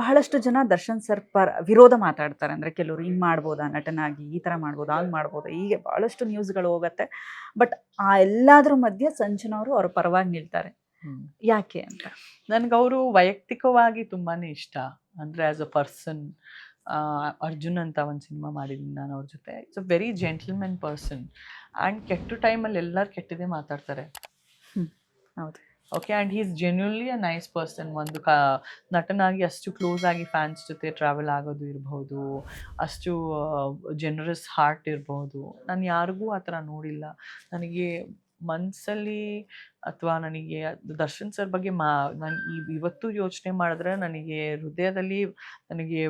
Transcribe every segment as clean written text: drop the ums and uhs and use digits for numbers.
ಬಹಳಷ್ಟು ಜನ ದರ್ಶನ್ ಸರ್ ವಿರೋಧ ಮಾತಾಡ್ತಾರೆ. ಅಂದರೆ ಕೆಲವರು ಹಿಂಗೆ ಮಾಡ್ಬೋದಾ ನಟನಾಗಿ, ಈ ಥರ ಮಾಡ್ಬೋದಾ, ಹಂಗೆ ಮಾಡ್ಬೋದಾ, ಹೀಗೆ ಭಾಳಷ್ಟು ನ್ಯೂಸ್ಗಳು ಹೋಗುತ್ತೆ. ಬಟ್ ಆ ಎಲ್ಲಾದ್ರ ಮಧ್ಯೆ ಸಂಜನವರು ಅವ್ರ ಪರವಾಗಿ ನಿಲ್ತಾರೆ. ಯಾಕೆ ಅಂತ? ನನಗವರು ವೈಯಕ್ತಿಕವಾಗಿ ತುಂಬಾನೇ ಇಷ್ಟ. ಅಂದರೆ ಆಸ್ ಅ ಪರ್ಸನ್, ಅರ್ಜುನ್ ಅಂತ ಒಂದು ಸಿನಿಮಾ ಮಾಡಿದ್ದೀನಿ ನಾನು ಅವ್ರ ಜೊತೆ. It's a very gentlemen person. And ಕೆಟ್ಟ ಟೈಮಲ್ಲಿ ಎಲ್ಲರೂ ಕೆಟ್ಟದೇ ಮಾತಾಡ್ತಾರೆ. ಹೌದು. Okay, and he is genuinely a nice person. ಒಂದು ನಟನಾಗಿ ಅಷ್ಟು ಕ್ಲೋಸ್ ಆಗಿ ಫ್ಯಾನ್ಸ್ ಜೊತೆ ಟ್ರಾವೆಲ್ ಆಗೋದು ಇರ್ಬೋದು, ಅಷ್ಟು ಜನರಸ್ ಹಾರ್ಟ್ ಇರ್ಬೋದು. ನಾನು ಯಾರಿಗೂ ಆ ಥರ ನೋಡಿಲ್ಲ. ನನಗೆ ಮನಸ್ಸಲ್ಲಿ ಅಥವಾ ನನಗೆ ದರ್ಶನ್ ಸರ್ ಬಗ್ಗೆ ನಾನು ಇವತ್ತು ಯೋಚನೆ ಮಾಡಿದ್ರೆ ನನಗೆ ಹೃದಯದಲ್ಲಿ ನನಗೆ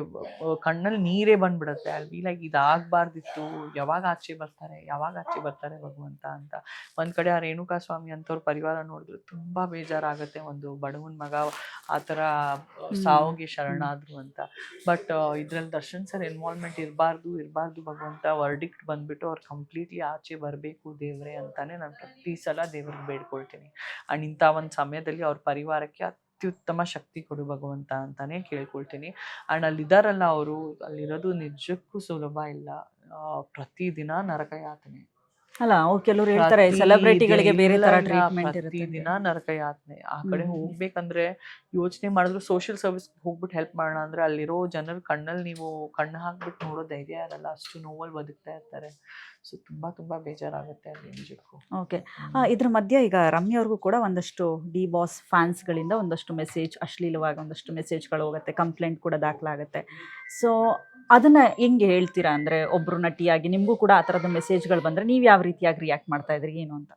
ಕಣ್ಣಲ್ಲಿ ನೀರೇ ಬಂದ್ಬಿಡುತ್ತೆ. ಅಲ್ಲಿ ಲೈಕ್ ಇದಾಗಬಾರ್ದಿತ್ತು, ಯಾವಾಗ ಆಚೆ ಬರ್ತಾರೆ ಭಗವಂತ ಅಂತ. ಒಂದು ಕಡೆ ಆ ರೇಣುಕಾ ಸ್ವಾಮಿ ಅಂಥವ್ರ ಪರಿವಾರ ನೋಡಿದ್ರೆ ತುಂಬ ಬೇಜಾರಾಗುತ್ತೆ. ಒಂದು ಬಡವನ ಮಗ ಆ ಥರ ಸಾವಿಗೆ ಶರಣಾದ್ರು ಅಂತ. ಬಟ್ ಇದರಲ್ಲಿ ದರ್ಶನ್ ಸರ್ ಇನ್ವಾಲ್ವ್ಮೆಂಟ್ ಇರಬಾರ್ದು ಭಗವಂತ, ವರ್ಡಿಕ್ಟ್ ಬಂದ್ಬಿಟ್ಟು ಅವ್ರು ಕಂಪ್ಲೀಟ್ಲಿ ಆಚೆ ಬರಬೇಕು ದೇವ್ರೆ ಅಂತಾನೆ ನಾನು ಪ್ರತಿ ಸಲ ದೇವ್ರಿಗೆ ಬೇಡ್ಕೊಳ್ತೀನಿ. ಆ್ಯಂಡ್ ಇಂಥ ಒಂದು ಸಮಯದಲ್ಲಿ ಅವ್ರ ಪರಿವಾರಕ್ಕೆ ಅತ್ಯುತ್ತಮ ಶಕ್ತಿ ಕೊಡು ಭಗವಂತ ಅಂತಾನೆ ಕೇಳ್ಕೊಳ್ತೀನಿ. ಆ್ಯಂಡ್ ಅಲ್ಲಿದ್ದಾರಲ್ಲ ಅವರು, ಅಲ್ಲಿರೋದು ನಿಜಕ್ಕೂ ಸುಲಭ ಇಲ್ಲ. ಪ್ರತಿದಿನ ನರಕ ಯಾತನೆ. ಅಲ್ಲ, ಕೆಲವರು ಹೇಳ್ತಾರೆ ಸೆಲೆಬ್ರಿಟಿಗಳಿಗೆ ಬೇರೆ ತರ ಟ್ರೀಟ್ಮೆಂಟ್ ಇರುತ್ತೆ. ಪ್ರತಿದಿನ ನರಕ ಯಾತನೆ. ಆ ಕಡೆ ಹೋಗ್ಬೇಕಂದ್ರೆ ಯೋಚನೆ ಮಾಡಿದ್ರು ಸೋಷಿಯಲ್ ಸರ್ವಿಸ್ ಹೋಗ್ಬಿಟ್ಟು ಹೆಲ್ಪ್ ಮಾಡೋಣ ಅಂದ್ರೆ ಅಲ್ಲಿರೋ ಜನರ ಕಣ್ಣಲ್ಲಿ ನೀವು ಕಣ್ಣು ಹಾಕ್ಬಿಟ್ಟು ನೋಡೋ ಧೈರ್ಯ ಇರಲ್ಲ. ಅಷ್ಟು ನೋವಲ್ಲಿ ಬದುಕ್ತಾ ಇರ್ತಾರೆ. ಸೊ ತುಂಬಾ ಬೇಜಾರಾಗುತ್ತೆ ಅಲ್ಲಿ ನಿಜಕ್ಕೂ. ಓಕೆ, ಇದ್ರ ಮಧ್ಯೆ ಈಗ ರಮ್ಯ ಅವ್ರಿಗೂ ಕೂಡ ಒಂದಷ್ಟು ಡಿ ಬಾಸ್ ಫ್ಯಾನ್ಸ್ಗಳಿಂದ ಒಂದಷ್ಟು ಮೆಸೇಜ್, ಅಶ್ಲೀಲವಾಗಿ ಒಂದಷ್ಟು ಮೆಸೇಜ್ಗಳು ಹೋಗುತ್ತೆ, ಕಂಪ್ಲೇಂಟ್ ಕೂಡ ದಾಖಲಾಗುತ್ತೆ. ಸೊ ಅದನ್ನ ಹೆಂಗೆ ಹೇಳ್ತೀರಾ? ಅಂದರೆ ಒಬ್ರು ನಟಿಯಾಗಿ ನಿಮಗೂ ಕೂಡ ಆ ಥರದ ಮೆಸೇಜ್ಗಳು ಬಂದರೆ ನೀವು ಯಾವ ರೀತಿಯಾಗಿ ರಿಯಾಕ್ಟ್ ಮಾಡ್ತಾ ಇದ್ರಿ, ಏನು ಅಂತ?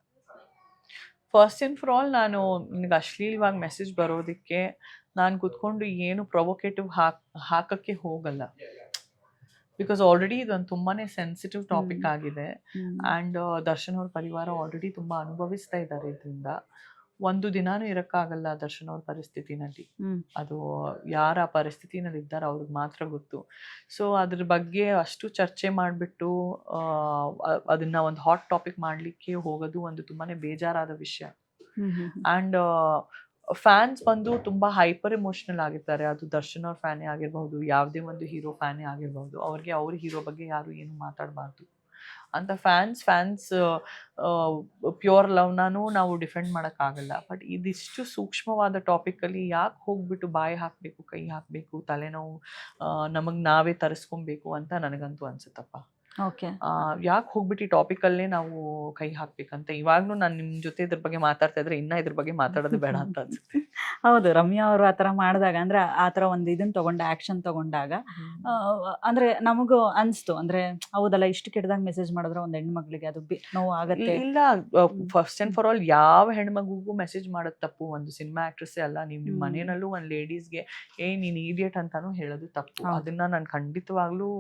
ಫಸ್ಟ್ ಆ್ಯಂಡ್ ಫಾರ್ ಆಲ್, ನಾನು ನಿನಗೆ ಅಶ್ಲೀಲವಾಗಿ ಮೆಸೇಜ್ ಬರೋದಕ್ಕೆ ನಾನು ಕೂತ್ಕೊಂಡು ಏನು ಪ್ರೊವೊಕೇಟಿವ್ ಹಾಕಕ್ಕೆ ಹೋಗಲ್ಲ. ಬಿಕಾಸ್ ಆಲ್ರೆಡಿ ಇದೊಂದು ತುಂಬಾ ಸೆನ್ಸಿಟಿವ್ ಟಾಪಿಕ್ ಆಗಿದೆ. ಆ್ಯಂಡ್ ದರ್ಶನ್ ಅವ್ರ ಪರಿವಾರ ಆಲ್ರೆಡಿ ತುಂಬ ಅನುಭವಿಸ್ತಾ ಇದ್ದಾರೆ ಇದರಿಂದ. ಒಂದು ದಿನಾನೂ ಇರೋಕ್ಕಾಗಲ್ಲ ದರ್ಶನ್ ಅವ್ರ ಪರಿಸ್ಥಿತಿನಲ್ಲಿ. ಅದು ಯಾರ ಪರಿಸ್ಥಿತಿನಲ್ಲಿ ಇದ್ದಾರೆ ಅವ್ರಿಗೆ ಮಾತ್ರ ಗೊತ್ತು. ಸೊ ಅದ್ರ ಬಗ್ಗೆ ಅಷ್ಟು ಚರ್ಚೆ ಮಾಡಿಬಿಟ್ಟು ಅದನ್ನ ಒಂದು ಹಾಟ್ ಟಾಪಿಕ್ ಮಾಡಲಿಕ್ಕೆ ಹೋಗೋದು ಒಂದು ತುಂಬಾ ಬೇಜಾರಾದ ವಿಷಯ. ಆ್ಯಂಡ್ ಫ್ಯಾನ್ಸ್ ಬಂದು ತುಂಬ ಹೈಪರ್ ಎಮೋಷನಲ್ ಆಗಿರ್ತಾರೆ. ಅದು ದರ್ಶನ್ ಅವ್ರ ಫ್ಯಾನೇ ಆಗಿರ್ಬಹುದು, ಯಾವುದೇ ಒಂದು ಹೀರೋ ಫ್ಯಾನೇ ಆಗಿರ್ಬಹುದು. ಅವ್ರಿಗೆ ಅವ್ರ ಹೀರೋ ಬಗ್ಗೆ ಯಾರು ಏನು ಮಾತಾಡಬಾರ್ದು ಅಂತ ಫ್ಯಾನ್ಸ್ ಪ್ಯೂರ್ ಲವ್ನೂ ನಾವು ಡಿಫೆಂಡ್ ಮಾಡೋಕ್ಕಾಗಲ್ಲ. ಬಟ್ ಇದಿಷ್ಟು ಸೂಕ್ಷ್ಮವಾದ ಟಾಪಿಕಲ್ಲಿ ಯಾಕೆ ಹೋಗ್ಬಿಟ್ಟು ಬಾಯಿ ಹಾಕಬೇಕು, ಕೈ ಹಾಕಬೇಕು, ತಲೆನೋವು ನಮಗೆ ನಾವೇ ತರಿಸ್ಕೊಬೇಕು ಅಂತ ನನಗಂತೂ ಅನ್ಸುತ್ತಪ್ಪ. ಓಕೆ, ಯಾಕೆ ಹೋಗ್ಬಿಟ್ಟು ಈ ಟಾಪಿಕಲ್ಲೇ ನಾವು ಕೈ ಹಾಕ್ಬೇಕಂತ. ಇವಾಗ್ಲೂ ನಾನು ನಿಮ್ಮ ಜೊತೆ ಇದ್ರ ಬಗ್ಗೆ ಮಾತಾಡ್ತಾ ಇದ್ರೆ ಇನ್ನ ಇದ್ರ ಬಗ್ಗೆ ಮಾತಾಡೋದು ಬೇಡ ಅಂತ ಅನ್ಸುತ್ತೆ. ಹೌದು, ರಮ್ಯಾ ಅವರು ಆ ಥರ ಮಾಡಿದಾಗ, ಅಂದರೆ ಆ ಥರ ಒಂದು ಇದನ್ನು ಆ್ಯಕ್ಷನ್ ತಗೊಂಡಾಗ ಅಂದರೆ ನಮಗೂ ಅನಿಸ್ತು, ಅಂದರೆ ಹೌದಲ್ಲ, ಇಷ್ಟು ಕೆಟ್ಟದಾಗ ಮೆಸೇಜ್ ಮಾಡಿದ್ರೆ ಒಂದು ಹೆಣ್ಮಕ್ಳಿಗೆ ಅದು ನೋವು ಆಗುತ್ತೆ. ಇಲ್ಲ, ಫಸ್ಟ್ ಆ್ಯಂಡ್ ಫಾರ್ ಆಲ್ ಯಾವ ಹೆಣ್ಮಗುಗೂ ಮೆಸೇಜ್ ಮಾಡೋದು ತಪ್ಪು. ಒಂದು ಸಿನಿಮಾ ಆಕ್ಟ್ರೆಸ್ಸೇ ಅಲ್ಲ, ನಿಮ್ಮ ಮನೆಯಲ್ಲೂ ಒಂದು ಲೇಡೀಸ್ಗೆ ನೀನು ಈಡಿಯಟ್ ಅಂತಾನು ಹೇಳೋದು ತಪ್ಪು. ಅದನ್ನ ನಾನು ಖಂಡಿತವಾಗ್ಲೂ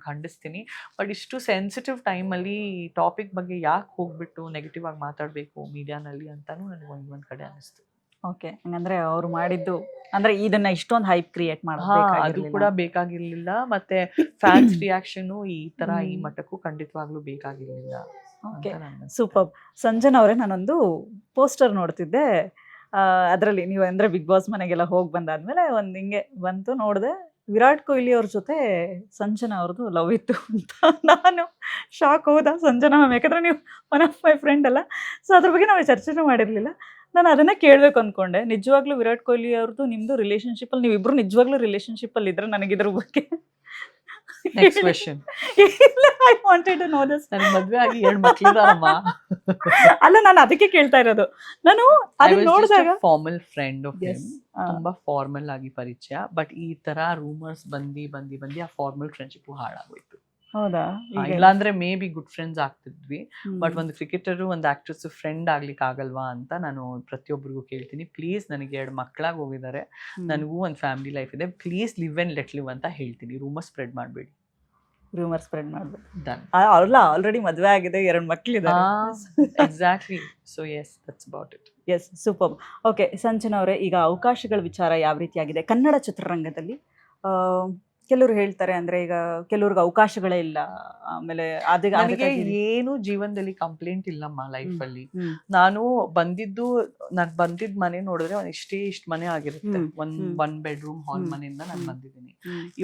ಖಂಡಿಸ್ತೀನಿ. ಬಟ್ ಇಷ್ಟು ಸೆನ್ಸಿಟಿವ್ ಟೈಮಲ್ಲಿ ಟಾಪಿಕ್ ಬಗ್ಗೆ ಯಾಕೆ ಹೋಗ್ಬಿಟ್ಟು ನೆಗೆಟಿವ್ ಆಗಿ ಮಾತಾಡಬೇಕು ಮೀಡಿಯಾನಲ್ಲಿ ಅಂತಾನು ನನಗೆ ಒಂದು ಕಡೆ ಅನಿಸ್ತು. ಓಕೆ, ಹಂಗಂದ್ರೆ ಅವ್ರು ಮಾಡಿದ್ದು ಅಂದ್ರೆ ಇದನ್ನ ಇಷ್ಟೊಂದು ಹೈಪ್ ಕ್ರಿಯೇಟ್ ಅದು ಕೂಡ ಬೇಕಾಗಿರ್ಲಿಲ್ಲ. ಮತ್ತೆ ಫ್ಯಾನ್ಸ್ ರಿಯಾಕ್ಷನ್ ಈ ತರ ಈ ಮಟ್ಟಕ್ಕೂ ಖಂಡಿತವಾಗ್ಲೂ ಬೇಕಾಗಿರ್ಲಿಲ್ಲ. Okay, super. ಸಂಜನಾ ಅವರೇ, ನಾನೊಂದು ಪೋಸ್ಟರ್ ನೋಡ್ತಿದ್ದೆ. ಅದರಲ್ಲಿ ನೀವು ಅಂದರೆ ಬಿಗ್ ಬಾಸ್ ಮನೆಗೆಲ್ಲ ಹೋಗಿ ಬಂದಾದ್ಮೇಲೆ ಒಂದು ಹಿಂಗೆ ಬಂತು, ನೋಡಿದೆ ವಿರಾಟ್ ಕೊಹ್ಲಿ ಅವ್ರ ಜೊತೆ ಸಂಜನಾ ಅವ್ರದ್ದು ಲವ್ ಇತ್ತು ಅಂತ. ನಾನು ಶಾಕ್. ಹೌದಾ ಸಂಜನಾ ಮ್ಯಾಮ್? ಯಾಕಂದರೆ ನೀವು ಒನ್ ಆಫ್ ಮೈ ಫ್ರೆಂಡ್ ಅಲ್ಲ, ಸೊ ಅದ್ರ ಬಗ್ಗೆ ನಾವು ಚರ್ಚೆನೂ ಮಾಡಿರಲಿಲ್ಲ. ನಾನು ಅದನ್ನೇ ಕೇಳಬೇಕು ಅಂದ್ಕೊಂಡೆ. ನಿಜವಾಗ್ಲೂ ವಿರಾಟ್ ಕೊಹ್ಲಿ ಅವ್ರದ್ದು ನಿಮ್ಮದು ರಿಲೇಷನ್ಶಿಪ್ಪಲ್ಲಿ, ನೀವಿಬ್ಬರು ನಿಜವಾಗ್ಲೂ ರಿಲೇಷನ್ಶಿಪ್ಪಲ್ಲಿ ಇದ್ರೆ ನನಗಿದ್ರ ಬಗ್ಗೆ next question. I wanted to know this. ನನ್ನ ಮದುವೆ ಆಗಿ 2 ಮಕ್ಕಳಿದಾರಮ್ಮ. ಅಲ್ಲ, ನಾನು ಅದಕ್ಕೆ ಕೇಳ್ತಾ ಇರೋದು. ನಾನು ಅದನ್ನ ನೋಡಿದಾಗ ಫಾರ್ಮಲ್ ಫ್ರೆಂಡ್ ಆಫ್ ಹಿಮ್, ತುಂಬಾ ಫಾರ್ಮಲ್ ಆಗಿ ಪರಿಚಯ. ಬಟ್ ಈ ತರ ರೂಮರ್ಸ್ ಬಂದಿ ಆ ಫಾರ್ಮಲ್ ಫ್ರೆಂಡ್ಶಿಪ್ ಹಾಳಾಗೋಯ್ತು. ಹೌದಾ? ಇಲ್ಲಾಂದ್ರೆ ಮೇ ಬಿ ಗುಡ್ ಫ್ರೆಂಡ್ಸ್ ಆಗ್ತಿದ್ವಿ. ಬಟ್ ಒಂದು ಕ್ರಿಕೆಟರು ಒಂದು ಆಕ್ಟ್ರೆಸ್ ಫ್ರೆಂಡ್ ಆಗ್ಲಿಕ್ಕೆ ಆಗಲ್ವಾ ಅಂತ ನಾನು ಪ್ರತಿಯೊಬ್ಬರಿಗೂ ಕೇಳ್ತೀನಿ. ಪ್ಲೀಸ್, ನನಗೆ 2 ಮಕ್ಕಳಾಗಿ ಹೋಗಿದ್ದಾರೆ, ನನಗೂ ಒಂದು ಫ್ಯಾಮಿಲಿ ಲೈಫ್ ಇದೆ, please live and let live ಅಂತ ಹೇಳ್ತೀನಿ. ರೂಮರ್ ಸ್ಪ್ರೆಡ್ ಮಾಡಬೇಡಿ. ರೂಮರ್ ಸ್ಪ್ರೆಡ್ ಮಾಡಬೇಡಿ. ಅಲ್ಲ, ಆಲ್ರೆಡಿ ಮದುವೆ ಆಗಿದೆ, 2 ಮಕ್ಕಳಿದ್ದಾರೆ. Exactly. So yes, that's about it. Yes, super. Okay Sanjana ಅವರೇ, ಈಗ ಅವಕಾಶಗಳ ವಿಚಾರ ಯಾವ ರೀತಿಯಾಗಿದೆ ಕನ್ನಡ ಚಿತ್ರರಂಗದಲ್ಲಿ? ಕೆಲವ್ರು ಹೇಳ್ತಾರೆ ಅಂದ್ರೆ ಈಗ ಕೆಲವ್ರಿಗೆ ಅವಕಾಶಗಳೇ ಇಲ್ಲ, ಆಮೇಲೆ ನನಗೆ ಏನು ಜೀವನದಲ್ಲಿ ಕಂಪ್ಲೇಂಟ್ ಇಲ್ಲಮ್ಮ ಲೈಫಲ್ಲಿ. ಹ್ಮ್ ನಾನು ಬಂದಿದ್ ಮನೆ ನೋಡಿದ್ರೆ ಇಷ್ಟ್ ಮನೆ ಆಗಿರುತ್ತೆ. ಒನ್ ಬೆಡ್ರೂಮ್ ಹಾಲ್ ಮನೆಯಿಂದ ನಾನು ಬಂದಿದ್ದೀನಿ.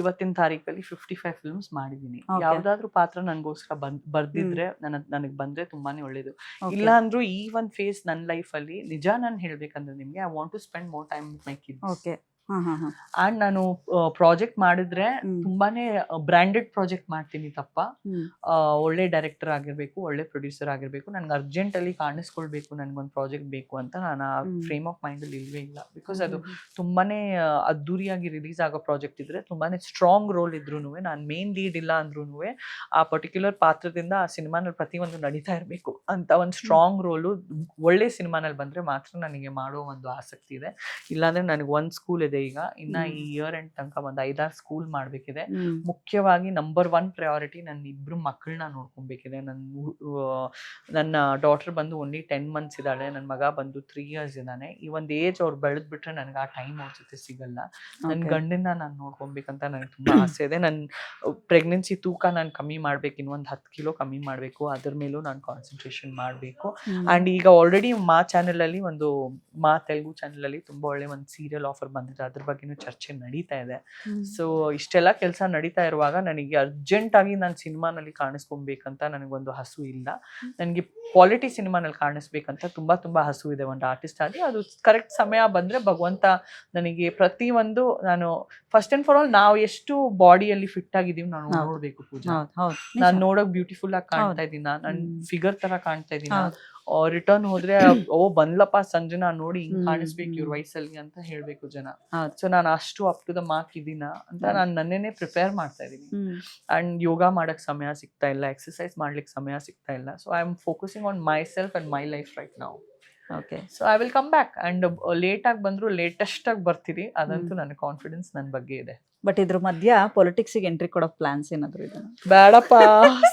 ಇವತ್ತಿನ ತಾರೀಕಲ್ಲಿ 55 ಫಿಲ್ಮ್ಸ್ ಮಾಡಿದೀನಿ. ಯಾವ್ದಾದ್ರು ಪಾತ್ರ ನನ್ಗೋಸ್ಕರ ಬರ್ದಿದ್ರೆ ನನಗ್ ಬಂದ್ರೆ ತುಂಬಾನೇ ಒಳ್ಳೇದು. ಇಲ್ಲ ಅಂದ್ರೂ ಈ ಒಂದ್ ಫೇಸ್ ನನ್ನ ಲೈಫ್ ಅಲ್ಲಿ ನಿಜ ನಾನು ಹೇಳ್ಬೇಕಂದ್ರೆ ನಿಮ್ಗೆ, I want to spend more time with my kids. And ನಾನು ಪ್ರಾಜೆಕ್ಟ್ ಮಾಡಿದ್ರೆ ತುಂಬಾನೇ ಬ್ರಾಂಡೆಡ್ ಪ್ರಾಜೆಕ್ಟ್ ಮಾಡ್ತೀನಿ ತಪ್ಪ. ಒಳ್ಳೆ ಡೈರೆಕ್ಟರ್ ಆಗಿರ್ಬೇಕು, ಒಳ್ಳೆ ಪ್ರೊಡ್ಯೂಸರ್ ಆಗಿರ್ಬೇಕು, ನನ್ಗೆ ಅರ್ಜೆಂಟ್ ಅಲ್ಲಿ ಕಾಣಿಸ್ಕೊಳ್ಬೇಕು, ನನ್ಗೊಂದು ಪ್ರಾಜೆಕ್ಟ್ ಬೇಕು ಅಂತ ನಾನು ಆ ಫ್ರೇಮ್ ಆಫ್ ಮೈಂಡ್ ಅಲ್ಲಿ ಇಲ್ವೇ ಇಲ್ಲ. ಬಿಕಾಸ್ ಅದು ತುಂಬಾನೇ ಅದ್ದೂರಿಯಾಗಿ ರಿಲೀಸ್ ಆಗೋ ಪ್ರಾಜೆಕ್ಟ್ ಇದ್ರೆ, ತುಂಬಾನೇ ಸ್ಟ್ರಾಂಗ್ ರೋಲ್ ಇದ್ರೂ, ನಾನು ಮೇನ್ ಲೀಡ್ ಇಲ್ಲ ಅಂದ್ರೂ ಆ ಪರ್ಟಿಕ್ಯುಲರ್ ಪಾತ್ರದಿಂದ ಆ ಸಿನಿಮಾನಲ್ಲಿ ಪ್ರತಿಯೊಂದು ನಡೀತಾ ಇರಬೇಕು ಅಂತ ಒಂದು ಸ್ಟ್ರಾಂಗ್ ರೋಲು ಒಳ್ಳೆ ಸಿನಿಮಾನಲ್ಲಿ ಬಂದ್ರೆ ಮಾತ್ರ ನನಗೆ ಮಾಡೋ ಒಂದು ಆಸಕ್ತಿ ಇದೆ. ಇಲ್ಲಾಂದ್ರೆ ನನಗೆ ಒಂದ್ ಸ್ಕೂಲ್ ಇದೆ ಈಗ, ಇನ್ನ ಈ ಇಯರ್ ಎಂಡ್ ತನಕ ಒಂದು 5-6 ಸ್ಕೂಲ್ ಮಾಡ್ಬೇಕಿದೆ. ಮುಖ್ಯವಾಗಿ ನಂಬರ್ 1 ಪ್ರಯಾರಿಟಿ ನನ್ನ 2 ಮಕ್ಕಳನ್ನ ನೋಡ್ಕೊಬೇಕಿದೆ. ನನ್ನ ಡಾಟರ್ ಬಂದು ಓನ್ಲಿ 10 months ಇದ್ದಾಳೆ, ನನ್ನ ಮಗ ಬಂದು 3 years ಇದ್ದಾನೆ. ಈ ಒಂದು ಏಜ್ ಅವ್ರು ಬೆಳೆದ್ ಬಿಟ್ರೆ ನನಗೆ ಆ ಟೈಮ್ ಅವ್ರ ಜೊತೆ ಸಿಗಲ್ಲ. ನನ್ನ ಗಂಡನ್ನ ನಾನು ನೋಡ್ಕೊಬೇಕಂತ ನನಗೆ ತುಂಬಾ ಆಸೆ ಇದೆ. ನನ್ನ ಪ್ರೆಗ್ನೆನ್ಸಿ ತೂಕ ನಾನು ಕಮ್ಮಿ ಮಾಡ್ಬೇಕು, ಇನ್ನೊಂದು 10 ಕಿಲೋ ಕಮ್ಮಿ ಮಾಡಬೇಕು, ಅದ್ರ ಮೇಲೂ ನಾನು ಕಾನ್ಸಂಟ್ರೇಷನ್ ಮಾಡಬೇಕು. ಅಂಡ್ ಈಗ ಆಲ್ರೆಡಿ ಚಾನೆಲ್ ಅಲ್ಲಿ ತೆಲುಗು ಚಾನೆಲ್ ಅಲ್ಲಿ ತುಂಬಾ ಒಳ್ಳೆ ಒಂದು ಸೀರಿಯಲ್ ಆಫರ್ ಬಂದಿದೆ, ಅದ್ರ ಬಗ್ಗೆನೂ ಚರ್ಚೆ ನಡೀತಾ ಇದೆ. ಸೊ ಇಷ್ಟೆಲ್ಲ ಕೆಲಸ ನಡೀತಾ ಇರುವಾಗ ನನಗೆ ಅರ್ಜೆಂಟ್ ಆಗಿ ನಾನು ಸಿನಿಮಾನಲ್ಲಿ ಕಾಣಿಸ್ಕೊಬೇಕಂತ ನನಗೊಂದು ಹಸು ಇಲ್ಲ. ನನಗೆ ಕ್ವಾಲಿಟಿ ಸಿನಿಮಾನಲ್ಲಿ ಕಾಣಿಸ್ಬೇಕಂತ ತುಂಬಾ ಹಸು ಇದೆ ಒಂದು ಆರ್ಟಿಸ್ಟ್ ಆಗಿ. ಅದು ಕರೆಕ್ಟ್ ಸಮಯ ಬಂದ್ರೆ ಭಗವಂತ ನನಗೆ ಪ್ರತಿಯೊಂದು, ನಾನು ಫಸ್ಟ್ ಅಂಡ್ ಫಾರ್ ಆಲ್ ನಾವು ಎಷ್ಟು ಬಾಡಿಯಲ್ಲಿ ಫಿಟ್ ಆಗಿದೀವಿ ನಾವು ನೋಡ್ಬೇಕು ಪೂಜಾ. ನಾನು ನೋಡಕ್ ಬ್ಯೂಟಿಫುಲ್ ಆಗಿ ಕಾಣ್ತಾ ಇದ್ದೀನ, ನನ್ ಫಿಗರ್ ತರ ಕಾಣ್ತಾ ಇದೀನ, ರಿಟರ್ನ್ ಹೋದ್ರೆ ಬಂದ್ಲಪ್ಪ ಸಂಜನಾ ನೋಡಿ ಹಿಂಗ್ ಕಾಣಿಸ್ಬೇಕು ಇವ್ರ ವಯಸ್ಸಲ್ಲಿ ಅಂತ ಹೇಳ್ಬೇಕು ಜನ. ಸೊ ನಾನು ಅಷ್ಟು ಅಪ್ ಟು ದ ಮಾರ್ಕ್ ಇದೀನ ಅಂತ ನಾನು ನನ್ನೇನೆ ಪ್ರಿಪೇರ್ ಮಾಡ್ತಾ ಇದೀನಿ. ಅಂಡ್ ಯೋಗ ಮಾಡಕ್ ಸಮಯ ಸಿಗ್ತಾ ಇಲ್ಲ, ಎಕ್ಸರ್ಸೈಸ್ ಮಾಡ್ಲಿಕ್ಕೆ ಸಮಯ ಸಿಗ್ತಾ ಇಲ್ಲ. So I am focusing on my self and my life right now. Okay, so I will come back. And late ಆಗಿ ಬಂದ್ರು ಲೇಟೆಸ್ಟ್ ಆಗಿ ಬರ್ತೀರಿ, ಅದಂತೂ ನನ್ನ ಕಾನ್ಫಿಡೆನ್ಸ್ ನನ್ನ ಬಗ್ಗೆ ಇದೆ. ಬಟ್ ಇದ್ರ ಮಧ್ಯ ಪೊಲಿಟಿಕ್ಸ್ ಗೆ ಎಂಟ್ರಿ ಕೊಡೋ ಪ್ಲಾನ್ಸ್ ಏನಾದ್ರು ಇದೆ? ಬೇಡಪ್ಪ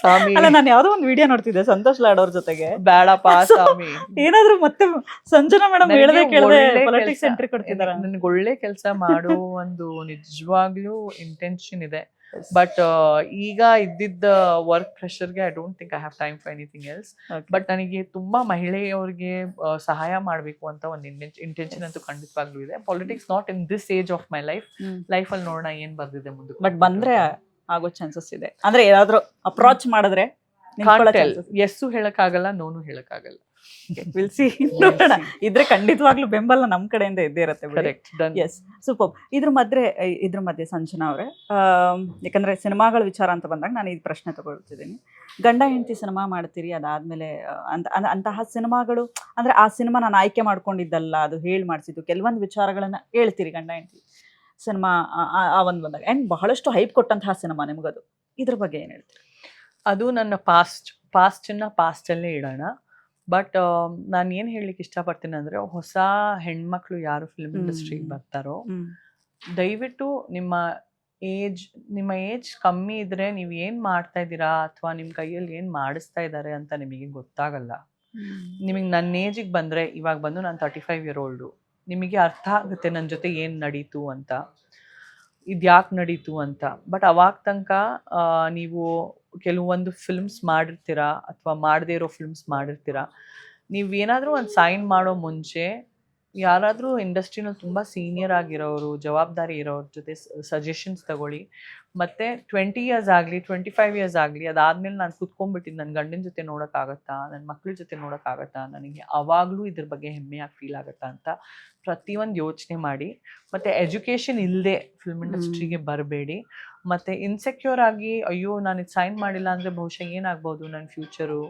ಸ್ವಾಮಿ. ಅಲ್ಲ, ನಾನು ಯಾವ್ದೋ ಒಂದು ವಿಡಿಯೋ ನೋಡ್ತಿದ್ದೆ ಸಂತೋಷ್ ಲಾಡ್ ಅವ್ರ ಜೊತೆಗೆ. ಬೇಡಪ್ಪ ಸ್ವಾಮಿ. ಏನಾದ್ರು ಮತ್ತೆ ಸಂಜನಾ ಮೇಡಮ್ ಹೇಳ್ದೆ ಕೇಳದೆ ಪೊಲಿಟಿಕ್ಸ್ ಎಂಟ್ರಿ ಕೊಡ್ತಿದಾರ? ನನ್ಗೆ ಒಳ್ಳೆ ಕೆಲಸ ಮಾಡೋ ಒಂದು ನಿಜವಾಗ್ಲೂ ಇಂಟೆನ್ಷನ್ ಇದೆ. ಬಟ್ ಈಗ ಇದ್ದಿದ್ದ ವರ್ಕ್ ಪ್ರೆಷರ್ಗೆ I don't think I have time for anything else. But ನನಗೆ ತುಂಬಾ ಮಹಿಳೆಯವ್ರಿಗೆ ಸಹಾಯ ಮಾಡಬೇಕು ಅಂತ ಒಂದು ಇಂಟೆನ್ಷನ್ ಅಂತೂ ಖಂಡಿತವಾಗ್ಲೂ ಇದೆ. Politics not in this age of my ಲೈಫಲ್ಲಿ ನೋಡೋಣ ಏನ್ ಬರ್ದಿದೆ ಮುಂದೆ. ಬಟ್ ಬಂದ್ರೆ ಆಗೋ ಚಾನ್ಸಸ್ ಇದೆ ಅಂದ್ರೆ ಏನಾದ್ರು ಅಪ್ರೋಚ್ ಮಾಡಿದ್ರೆ ಎಸ್ಸು ಹೇಳಕ್ಕಾಗಲ್ಲ, ನೋನು ಹೇಳಕ್ಕಾಗಲ್ಲ. ವಿಲ್ ಸಿ, ನೋಡೋಣ. ಇದ್ರೆ ಖಂಡಿತವಾಗ್ಲೂ ಬೆಂಬಲ ನಮ್ ಕಡೆಯಿಂದ ಇದ್ದೇ ಇರುತ್ತೆ. Yes, super. ಇದ್ರ ಮಧ್ಯೆ ಸಂಜನಾ ಅವರೇ, ಯಾಕಂದ್ರೆ ಸಿನಿಮಾಗಳ ವಿಚಾರ ಅಂತ ಬಂದಾಗ ನಾನು ಈ ಪ್ರಶ್ನೆ ತಗೊಳ್ತಿದ್ದೀನಿ. ಗಂಡ ಹೆಂಡತಿ ಸಿನಿಮಾ ಮಾಡ್ತೀರಿ, ಅದಾದ್ಮೇಲೆ ಅಂತಹ ಸಿನಿಮಾಗಳು ಅಂದ್ರೆ ಆ ಸಿನಿಮಾ ನಾನು ಆಯ್ಕೆ ಮಾಡ್ಕೊಂಡಿದ್ದಲ್ಲ, ಅದು ಹೇಳಿ ಮಾಡ್ಸಿದ್ದು, ಕೆಲವೊಂದು ವಿಚಾರಗಳನ್ನ ಹೇಳ್ತೀರಿ ಗಂಡ ಹೆಂಡತಿ ಸಿನಿಮಾ ಆ ಒಂದು ಬಂದಾಗ. ಅಂಡ್ ಬಹಳಷ್ಟು ಹೈಪ್ ಕೊಟ್ಟಂತಹ ಸಿನಿಮಾ ನಿಮ್ಗದು. ಇದ್ರ ಬಗ್ಗೆ ಏನ್ ಹೇಳ್ತೀರಿ? ಅದು ನನ್ನ ಪಾಸ್ಟಲ್ಲೇ ಇಡೋಣ. ಬಟ್ ನಾನು ಏನು ಹೇಳಲಿಕ್ಕೆ ಇಷ್ಟಪಡ್ತೀನಿ ಅಂದರೆ, ಹೊಸ ಹೆಣ್ಮಕ್ಳು ಯಾರು ಫಿಲ್ಮ್ ಇಂಡಸ್ಟ್ರಿಗೆ ಬರ್ತಾರೋ, ದಯವಿಟ್ಟು ನಿಮ್ಮ ಏಜ್ ಕಮ್ಮಿ ಇದ್ರೆ ನೀವು ಏನು ಮಾಡ್ತಾ ಇದ್ದೀರಾ ಅಥವಾ ನಿಮ್ಮ ಕೈಯಲ್ಲಿ ಏನು ಮಾಡಿಸ್ತಾ ಇದ್ದಾರೆ ಅಂತ ನಿಮಗೆ ಗೊತ್ತಾಗಲ್ಲ. ನಿಮಗೆ ನನ್ನ ಏಜಿಗೆ ಬಂದರೆ, ಇವಾಗ ಬಂದು ನಾನು 35 year old, ನಿಮಗೆ ಅರ್ಥ ಆಗುತ್ತೆ ನನ್ನ ಜೊತೆ ಏನು ನಡೀತು ಅಂತ, ಇದು ಯಾಕೆ ನಡೀತು ಅಂತ. ಬಟ್ ಅವಾಗ ತನಕ ನೀವು ಕೆಲವೊಂದು ಫಿಲ್ಮ್ಸ್ ಮಾಡಿರ್ತೀರಾ ಅಥವಾ ಮಾಡದೇ ಇರೋ ಫಿಲ್ಮ್ಸ್ ಮಾಡಿರ್ತೀರಾ. ನೀವು ಏನಾದರೂ ಒಂದು ಸೈನ್ ಮಾಡೋ ಮುಂಚೆ ಯಾರಾದರೂ ಇಂಡಸ್ಟ್ರಿನಲ್ಲಿ ತುಂಬ ಸೀನಿಯರ್ ಆಗಿರೋರು, ಜವಾಬ್ದಾರಿ ಇರೋರ ಜೊತೆ ಸಜೆಷನ್ಸ್ ತಗೊಳ್ಳಿ. ಮತ್ತು 20 years ಆಗಲಿ 25 years ಆಗಲಿ ಅದಾದಮೇಲೆ ನಾನು ಕುತ್ಕೊಂಡ್ಬಿಟ್ಟಿದ್ದು ನನ್ನ ಗಂಡನ ಜೊತೆ ನೋಡೋಕ್ಕಾಗತ್ತಾ, ನನ್ನ ಮಕ್ಕಳ ಜೊತೆ ನೋಡೋಕ್ಕಾಗತ್ತಾ, ನನಗೆ ಆವಾಗಲೂ ಇದ್ರ ಬಗ್ಗೆ ಹೆಮ್ಮೆಯಾಗಿ ಫೀಲ್ ಆಗುತ್ತಾ ಅಂತ ಪ್ರತಿಯೊಂದು ಯೋಚನೆ ಮಾಡಿ. ಮತ್ತು ಎಜುಕೇಷನ್ ಇಲ್ಲದೆ ಫಿಲ್ಮ್ ಇಂಡಸ್ಟ್ರಿಗೆ ಬರಬೇಡಿ. ಮತ್ತು ಇನ್ಸೆಕ್ಯೂರ್ ಆಗಿ ಅಯ್ಯೋ ನಾನು ಇದು ಸೈನ್ ಮಾಡಿಲ್ಲ ಅಂದರೆ ಬಹುಶಃ ಏನಾಗ್ಬೋದು ನನ್ನ ಫ್ಯೂಚರು,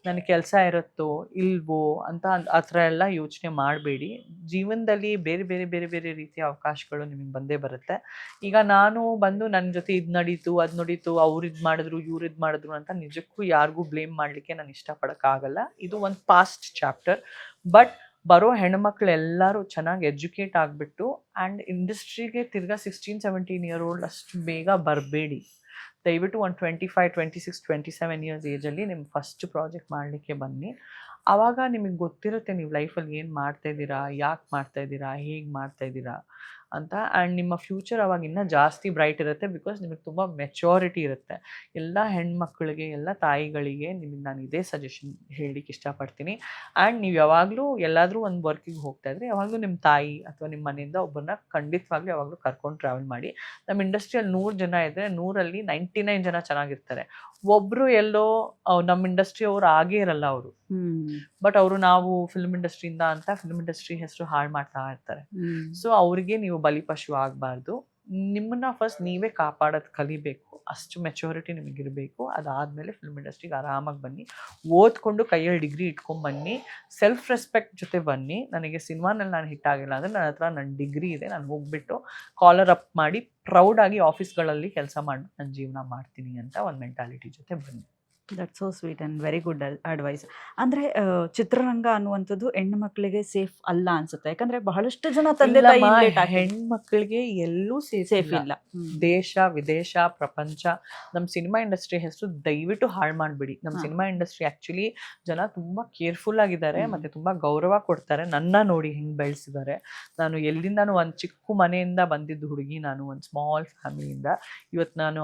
ನನಗೆ ಕೆಲಸ ಇರುತ್ತೋ ಇಲ್ವೋ ಅಂತ ಆ ಥರ ಎಲ್ಲ ಯೋಚನೆ ಮಾಡಬೇಡಿ. ಜೀವನದಲ್ಲಿ ಬೇರೆ ಬೇರೆ ಬೇರೆ ಬೇರೆ ರೀತಿಯ ಅವಕಾಶಗಳು ನಿಮಗೆ ಬಂದೇ ಬರುತ್ತೆ. ಈಗ ನಾನು ಬಂದು ನನ್ನ ಜೊತೆ ಇದು ನಡೀತು ಅದು ನಡೀತು, ಅವ್ರು ಇದು ಮಾಡಿದ್ರು ಇವ್ರು ಇದು ಮಾಡಿದ್ರು ಅಂತ ನಿಜಕ್ಕೂ ಯಾರಿಗೂ ಬ್ಲೇಮ್ ಮಾಡಲಿಕ್ಕೆ ನಾನು ಇಷ್ಟಪಡೋಕ್ಕಾಗಲ್ಲ. ಇದು ಒಂದು ಪಾಸ್ಟ್ ಚಾಪ್ಟರ್. ಬಟ್ ಬರೋ ಹೆಣ್ಮಕ್ಳು ಎಲ್ಲರೂ ಚೆನ್ನಾಗಿ ಎಜುಕೇಟ್ ಆಗಿಬಿಟ್ಟು ಆ್ಯಂಡ್ ಇಂಡಸ್ಟ್ರಿಗೆ ತಿರ್ಗಾ 16-17 year old ಅಷ್ಟು ಬೇಗ ಬರಬೇಡಿ. ದಯವಿಟ್ಟು ಒಂದು 25, 26, 27 years ಏಜಲ್ಲಿ ನಿಮ್ಮ ಫಸ್ಟ್ ಪ್ರಾಜೆಕ್ಟ್ ಮಾಡಲಿಕ್ಕೆ ಬನ್ನಿ. ಆವಾಗ ನಿಮಗೆ ಗೊತ್ತಿರುತ್ತೆ ನೀವು ಲೈಫಲ್ಲಿ ಏನು ಮಾಡ್ತಾಯಿದ್ದೀರಾ, ಯಾಕೆ ಮಾಡ್ತಾಯಿದ್ದೀರಾ, ಹೇಗೆ ಮಾಡ್ತಾಯಿದ್ದೀರಾ ಅಂತ. ಆ್ಯಂಡ್ ನಿಮ್ಮ ಫ್ಯೂಚರ್ ಅವಾಗ ಇನ್ನೂ ಜಾಸ್ತಿ ಬ್ರೈಟ್ ಇರುತ್ತೆ, ಬಿಕಾಸ್ ನಿಮಗೆ ತುಂಬ ಮೆಚೋರಿಟಿ ಇರುತ್ತೆ. ಎಲ್ಲ ಹೆಣ್ಮಕ್ಳಿಗೆ, ಎಲ್ಲ ತಾಯಿಗಳಿಗೆ ನಿಮಗೆ ನಾನು ಇದೇ ಸಜೆಷನ್ ಹೇಳಲಿಕ್ಕೆ ಇಷ್ಟಪಡ್ತೀನಿ. ಆ್ಯಂಡ್ ನೀವು ಯಾವಾಗಲೂ ಎಲ್ಲಾದರೂ ಒಂದು ವರ್ಕಿಗೆ ಹೋಗ್ತಾ ಇದ್ರೆ ಯಾವಾಗಲೂ ನಿಮ್ಮ ತಾಯಿ ಅಥವಾ ನಿಮ್ಮ ಮನೆಯಿಂದ ಒಬ್ಬರನ್ನ ಖಂಡಿತವಾಗ್ಲೂ ಯಾವಾಗಲೂ ಕರ್ಕೊಂಡು ಟ್ರಾವೆಲ್ ಮಾಡಿ. ನಮ್ಮ ಇಂಡಸ್ಟ್ರಿಯಲ್ಲಿ 100 ಜನ ಇದ್ದರೆ 100ರಲ್ಲಿ 99 ಜನ ಚೆನ್ನಾಗಿರ್ತಾರೆ. ಒಬ್ಬರು ಎಲ್ಲೋ ನಮ್ಮ ಇಂಡಸ್ಟ್ರಿ ಅವ್ರು ಆಗೇ ಇರಲ್ಲ ಅವರು, ಬಟ್ ಅವರು ನಾವು ಫಿಲ್ಮ್ ಇಂಡಸ್ಟ್ರಿಯಿಂದ ಅಂತ ಫಿಲ್ಮ್ ಇಂಡಸ್ಟ್ರಿ ಹೆಸರು ಹಾಳು ಮಾಡ್ತಾ ಇರ್ತಾರೆ. ಸೊ ಅವ್ರಿಗೆ ನೀವು ಬಲಿಪಶು ಆಗಬಾರ್ದು. ನಿಮ್ಮನ್ನ ಫಸ್ಟ್ ನೀವೇ ಕಾಪಾಡೋದು ಕಲಿಬೇಕು, ಅಷ್ಟು ಮೆಚೂರಿಟಿ ನಿಮಗಿರಬೇಕು. ಅದಾದಮೇಲೆ ಫಿಲ್ಮ್ ಇಂಡಸ್ಟ್ರಿಗೆ ಆರಾಮಾಗಿ ಬನ್ನಿ, ಓದ್ಕೊಂಡು ಕೈಯಲ್ಲಿ ಡಿಗ್ರಿ ಇಟ್ಕೊಂಡು ಬನ್ನಿ, ಸೆಲ್ಫ್ ರೆಸ್ಪೆಕ್ಟ್ ಜೊತೆ ಬನ್ನಿ. ನನಗೆ ಸಿನಿಮಾನಲ್ಲಿ ನಾನು ಹಿಟ್ ಆಗಿಲ್ಲ ಅಂದರೆ ನನ್ನ ಹತ್ರ ನನ್ನ ಡಿಗ್ರಿ ಇದೆ, ನಾನು ಹೋಗ್ಬಿಟ್ಟು ಕಾಲರ್ ಅಪ್ ಮಾಡಿ ಪ್ರೌಡಾಗಿ ಆಫೀಸ್ಗಳಲ್ಲಿ ಕೆಲಸ ಮಾಡಿ ನನ್ನ ಜೀವನ ಮಾಡ್ತೀನಿ ಅಂತ ಒಂದು ಮೆಂಟಾಲಿಟಿ ಜೊತೆ ಬನ್ನಿ. That so sweet and very good advice. ಅಂದರೆ ಚಿತ್ರರಂಗ ಅನ್ನುವಂಥದ್ದು ಹೆಣ್ಣು ಮಕ್ಕಳಿಗೆ ಸೇಫ್ ಅಲ್ಲ ಅನ್ಸುತ್ತೆ, ಯಾಕಂದ್ರೆ ಬಹಳಷ್ಟು ಜನ ತಂದೆ ತಾಯಿ ಹೆಣ್ಮಕ್ಳಿಗೆ ಎಲ್ಲೂ ಸೇಫ್ ಇಲ್ಲ. ದೇಶ ವಿದೇಶ ಪ್ರಪಂಚ, ನಮ್ಮ ಸಿನಿಮಾ ಇಂಡಸ್ಟ್ರಿ ಹೆಸರು ದಯವಿಟ್ಟು ಹಾಳು ಮಾಡಬೇಡಿ. ನಮ್ಮ ಸಿನಿಮಾ ಇಂಡಸ್ಟ್ರಿ ಆಕ್ಚುಲಿ ಜನ ತುಂಬಾ ಕೇರ್ಫುಲ್ ಆಗಿದ್ದಾರೆ, ಮತ್ತೆ ತುಂಬಾ ಗೌರವ ಕೊಡ್ತಾರೆ. ನನ್ನ ನೋಡಿ ಹಿಂಗ್ ಬೆಳೆಸಿದ್ದಾರೆ. ನಾನು ಎಲ್ಲಿಂದಾನು ಒಂದು ಚಿಕ್ಕ ಮನೆಯಿಂದ ಬಂದಿದ್ದು ಹುಡುಗಿ, ನಾನು ಒಂದು ಸ್ಮಾಲ್ ಫ್ಯಾಮಿಲಿಯಿಂದ ಇವತ್ತು ನಾನು